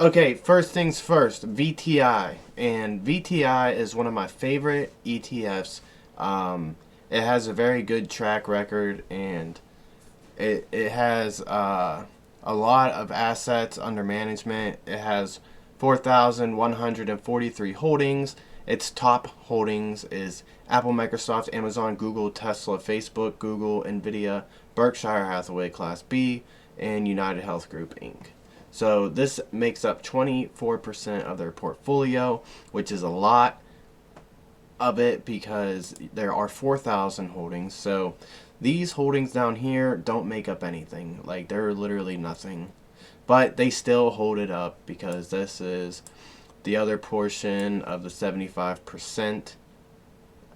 Okay, first things first, VTI. And VTI is one of my favorite ETFs. It has a very good track record, and it has a lot of assets under management. It has 4,143 holdings. Its top holdings is Apple, Microsoft, Amazon, Google, Tesla, Facebook, Google, Nvidia, Berkshire Hathaway Class B, and United Health Group Inc. So this makes up 24% of their portfolio, which is a lot of it because there are 4,000 holdings. So these holdings down here don't make up anything. Like, they're literally nothing. But they still hold it up because this is the other portion of the 75%.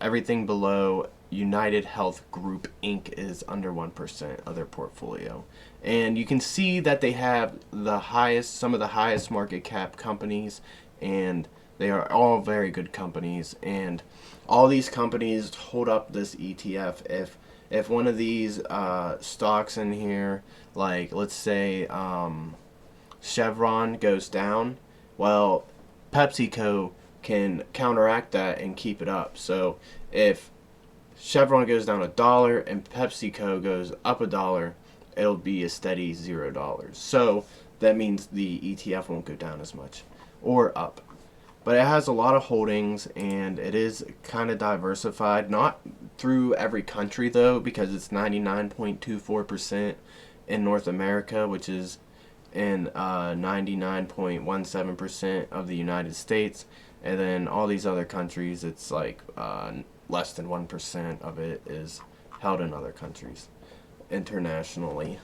Everything below United Health Group Inc. is under 1% of their portfolio. And you can see that they have some of the highest market cap companies, and they are all very good companies. And all these companies hold up this ETF. If one of these stocks in here, like let's say Chevron goes down, well, PepsiCo can counteract that and keep it up. So if Chevron goes down $1 and PepsiCo goes up $1, it'll be a steady $0. So that means the ETF won't go down as much or up. But it has a lot of holdings, and it is kind of diversified. Not through every country though, because it's 99.24% in North America, which is in 99.17% of the United States, and then all these other countries, it's like less than 1% of it is held in other countries internationally.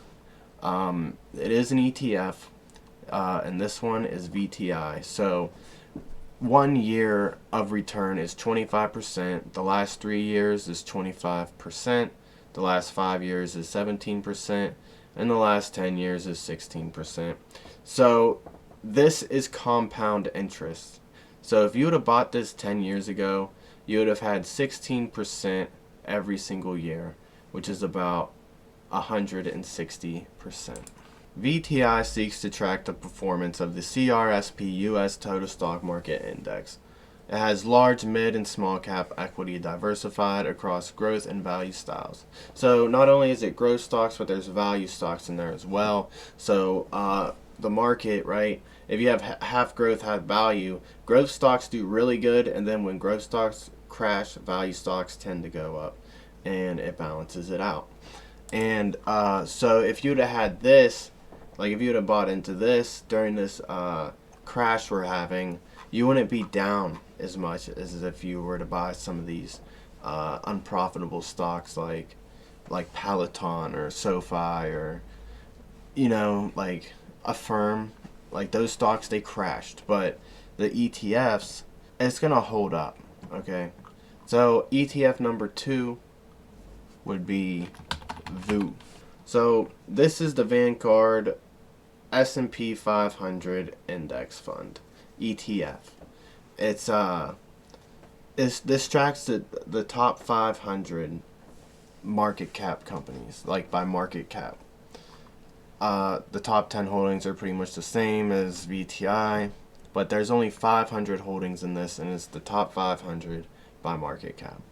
It is an ETF, and this one is VTI. So 1 year of return is 25%. The last 3 years is 25%. The last 5 years is 17%. And the last 10 years is 16%. So this is compound interest. So if you would have bought this 10 years ago, you would have had 16% every single year, which is about 160%. VTI seeks to track the performance of the CRSP US Total Stock Market Index. It has large, mid, and small cap equity diversified across growth and value styles. So not only is it growth stocks, but there's value stocks in there as well. So the market, right? If you have half growth, half value, growth stocks do really good, and then when growth stocks crash, value stocks tend to go up, and it balances it out. And so if you would have had this, like if you would have bought into this during this crash we're having, you wouldn't be down as much as if you were to buy some of these unprofitable stocks like Peloton or SoFi, or like Affirm. Like those stocks, they crashed, but the ETFs, it's gonna hold up. Okay, so ETF number 2 would be VU. So this is the Vanguard S&P 500 Index Fund ETF. This tracks the top 500 market cap companies, like by market cap. The top 10 holdings are pretty much the same as VTI, but there's only 500 holdings in this, and it's the top 500 by market cap.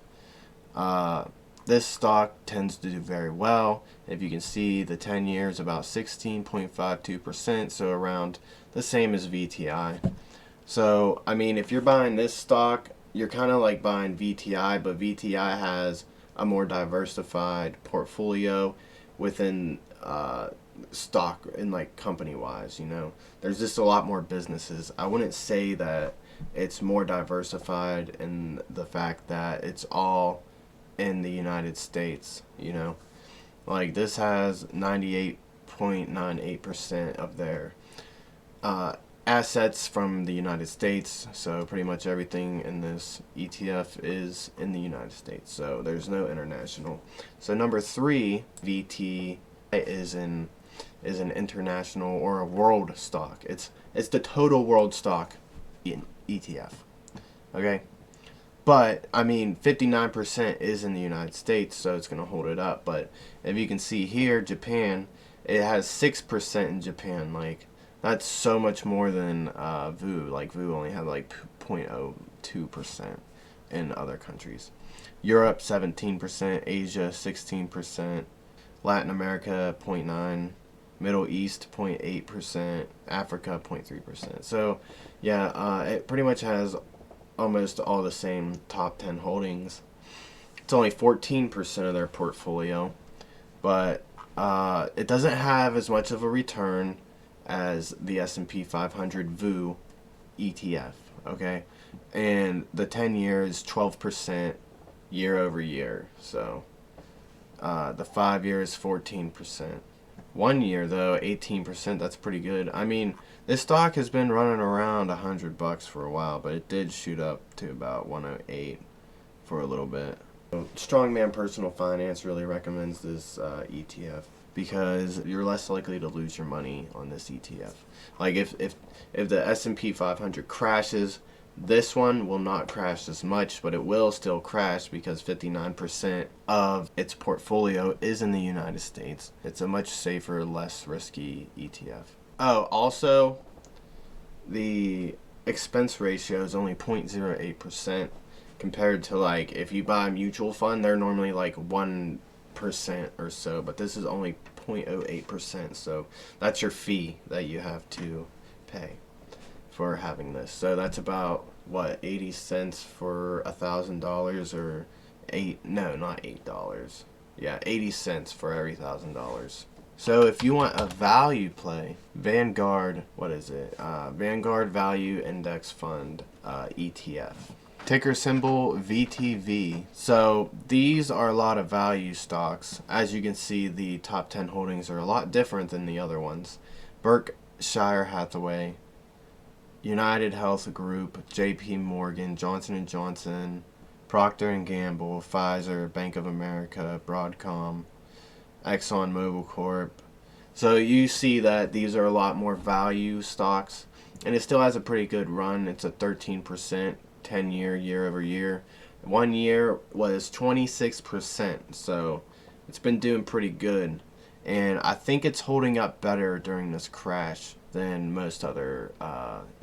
This stock tends to do very well. If you can see, the 10 years about 16.52%, so around the same as VTI. So, I mean, if you're buying this stock, you're kind of like buying VTI, but VTI has a more diversified portfolio within stock and like company wise. There's just a lot more businesses. I wouldn't say that it's more diversified in the fact that it's all in the United States. Like this has 98.98% of their assets from the United States, so pretty much everything in this ETF is in the United States, so there's no international. So number 3, VT, is an international or a world stock. It's the total world stock in ETF. Okay, but I mean 59% is in the United States, so it's gonna hold it up. But if you can see here, Japan, it has 6% in Japan. Like That's so much more than VU. Like VU only had like 0.02% in other countries. Europe 17%, Asia 16%, Latin America 0.9%, Middle East 0.8%, Africa 0.3%. So yeah, it pretty much has almost all the same top 10 holdings. It's only 14% of their portfolio, but it doesn't have as much of a return as the S&P 500 VU ETF, okay? And the 10-year is 12% year over year. So the 5-year is 14%. 1 year though, 18%. That's pretty good. I mean, this stock has been running around $100 for a while, but it did shoot up to about 108 for a little bit. Strongman Personal Finance really recommends this ETF because you're less likely to lose your money on this ETF. Like if the S&P 500 crashes, this one will not crash as much, but it will still crash because 59% of its portfolio is in the United States. It's a much safer, less risky ETF. Oh, also, the expense ratio is only 0.08%. Compared to like if you buy a mutual fund, they're normally like 1% or so, but this is only 0.08%. So that's your fee that you have to pay for having this. So that's about what, 80 cents for $1,000, or not $8. Yeah, 80 cents for every $1,000. So if you want a value play, Vanguard, what is it? Vanguard Value Index Fund ETF. Ticker symbol VTV. So these are a lot of value stocks. As you can see, the top 10 holdings are a lot different than the other ones. Berkshire Hathaway, United Health Group, JP Morgan, Johnson & Johnson, Procter & Gamble, Pfizer, Bank of America, Broadcom, ExxonMobil Corp. So you see that these are a lot more value stocks, and it still has a pretty good run. It's a 13%. 10-year, year over year. 1 year was 26%, so it's been doing pretty good. And I think it's holding up better during this crash than most other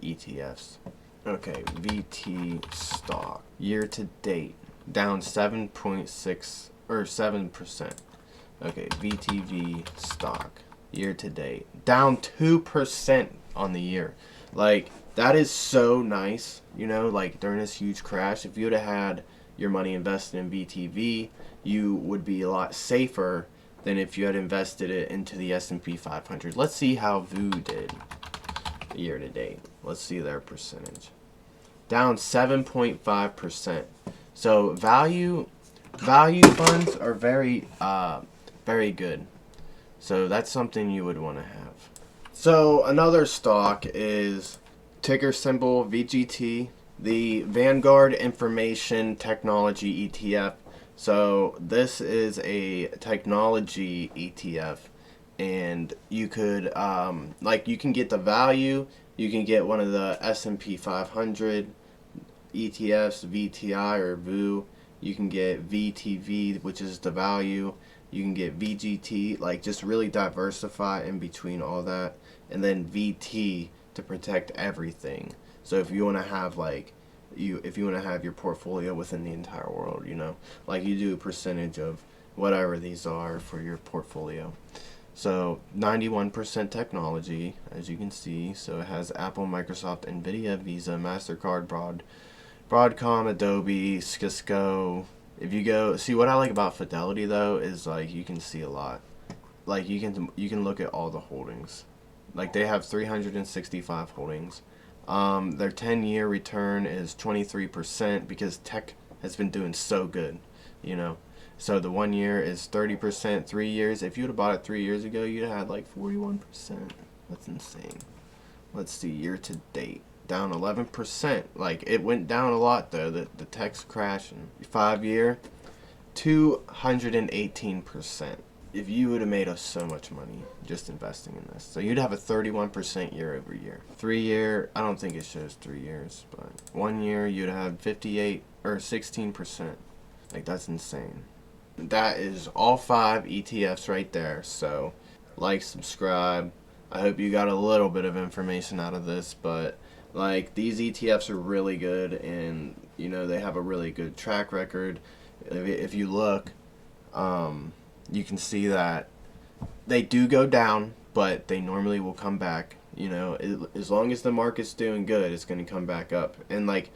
ETFs. Okay, VT stock. Year to date, down 7.6 or 7%. Okay, VTV stock. Year to date, down 2% on the year. Like, that is so nice, like during this huge crash. If you would have had your money invested in VTV, you would be a lot safer than if you had invested it into the S&P 500. Let's see how VU did year to date. Let's see their percentage. Down 7.5%. So value funds are very very good. So that's something you would want to have. So another stock is ticker symbol VGT, the Vanguard Information Technology ETF. So this is a technology ETF, and you could you can get the value, you can get one of the S&P 500 ETFs, VTI or VU. You can get VTV, which is the value. You can get VGT, like just really diversify in between all that, and then VT to protect everything. So if you want to have if you want to have your portfolio within the entire world, like you do a percentage of whatever these are for your portfolio. So 91% technology, as you can see. So it has Apple, Microsoft, Nvidia, Visa, MasterCard, Broadcom, Adobe, Cisco. If you go see, what I like about Fidelity though is like you can see a lot. Like you can look at all the holdings. Like they have 365 holdings. Their 10-year return is 23% because tech has been doing so good, So the 1 year is 30%. 3 years, if you would have bought it 3 years ago, you'd have had like 41%. That's insane. Let's see, year to date, down 11%. Like it went down a lot though. The tech's crashing. 5 year, 218%. If you would have made us so much money just investing in this. So you'd have a 31% year over year. 3 year, I don't think it shows 3 years, but 1 year you'd have 58 or 16%. Like that's insane. That is all 5 ETFs right there. So like, subscribe, I hope you got a little bit of information out of this, but like these ETFs are really good, and they have a really good track record. If you look, you can see that they do go down, but they normally will come back. As long as the market's doing good, it's going to come back up. And like,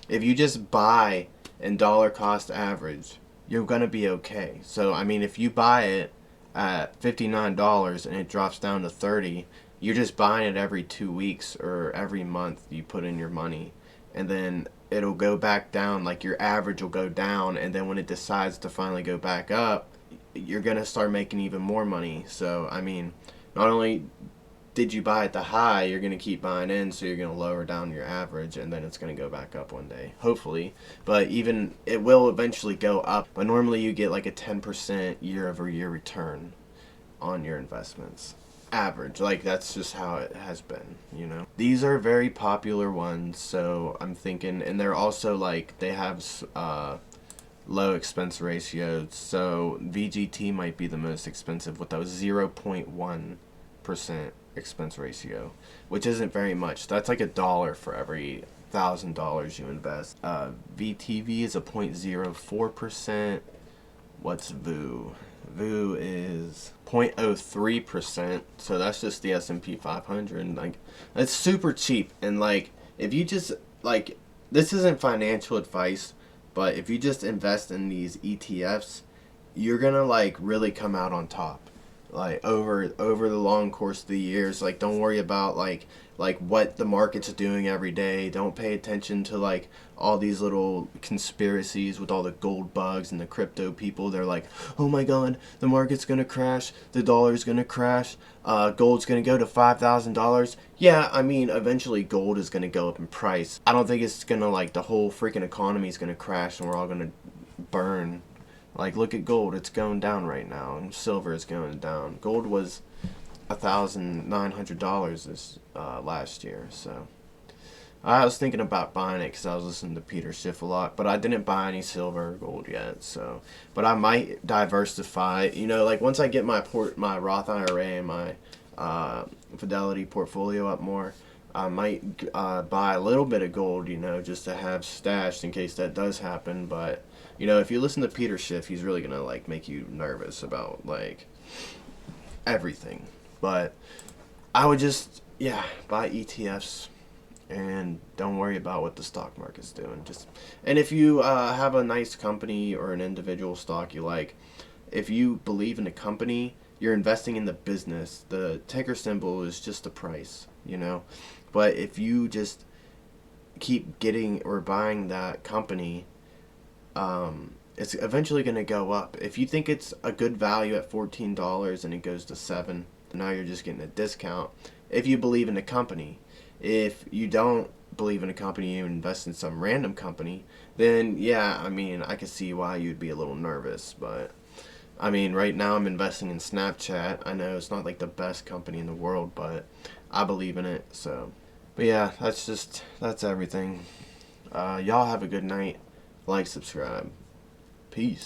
if you just buy and dollar cost average, you're going to be okay. So I mean, if you buy it at $59 and it drops down to 30, you're just buying it every 2 weeks or every month you put in your money, and then it'll go back down. Like your average will go down, and then when it decides to finally go back up, you're gonna start making even more money. So I mean, not only did you buy at the high, you're gonna keep buying in, so you're gonna lower down your average, and then it's gonna go back up one day, hopefully. But even it will eventually go up. But normally you get like a 10% year-over-year return on your investments. Average, like that's just how it has been. These are very popular ones, so I'm thinking, and they're also like they have low expense ratios. So VGT might be the most expensive with a 0.1% expense ratio, which isn't very much. That's like $1 for every $1,000 you invest. VTV is a 0.04%. What's VOO? VOO is 0.03%, so that's just the S&P 500. Like, that's super cheap. And like, if you just like, this isn't financial advice, but if you just invest in these ETFs, you're gonna like really come out on top. Like over the long course of the years, like don't worry about like what the market's doing every day. Don't pay attention to like all these little conspiracies with all the gold bugs and the crypto people. They're like, oh my god, the market's gonna crash, the dollar's gonna crash, gold's gonna go to $5,000. Yeah, I mean eventually gold is gonna go up in price. I don't think it's gonna like the whole freaking economy is gonna crash and we're all gonna burn. Like, look at gold, it's going down right now, and silver is going down. Gold was $1,900 this last year, so I was thinking about buying it because I was listening to Peter Schiff a lot, but I didn't buy any silver or gold yet. So, but I might diversify. Like once I get my Roth IRA and my Fidelity portfolio up more, I might buy a little bit of gold, just to have stashed in case that does happen. But if you listen to Peter Schiff, he's really gonna like make you nervous about like everything. But I would just buy ETFs and don't worry about what the stock market's doing. And if you have a nice company or an individual stock you like, if you believe in the company, you're investing in the business. The ticker symbol is just the price, But if you just keep getting or buying that company, it's eventually going to go up. If you think it's a good value at $14 and it goes to $7, now you're just getting a discount. If you believe in the company, if you don't believe in a company, you invest in some random company, then I mean, I could see why you'd be a little nervous. But I mean, right now I'm investing in Snapchat. I know it's not like the best company in the world, but I believe in it. So, but that's everything. Y'all have a good night. Like, subscribe. Peace.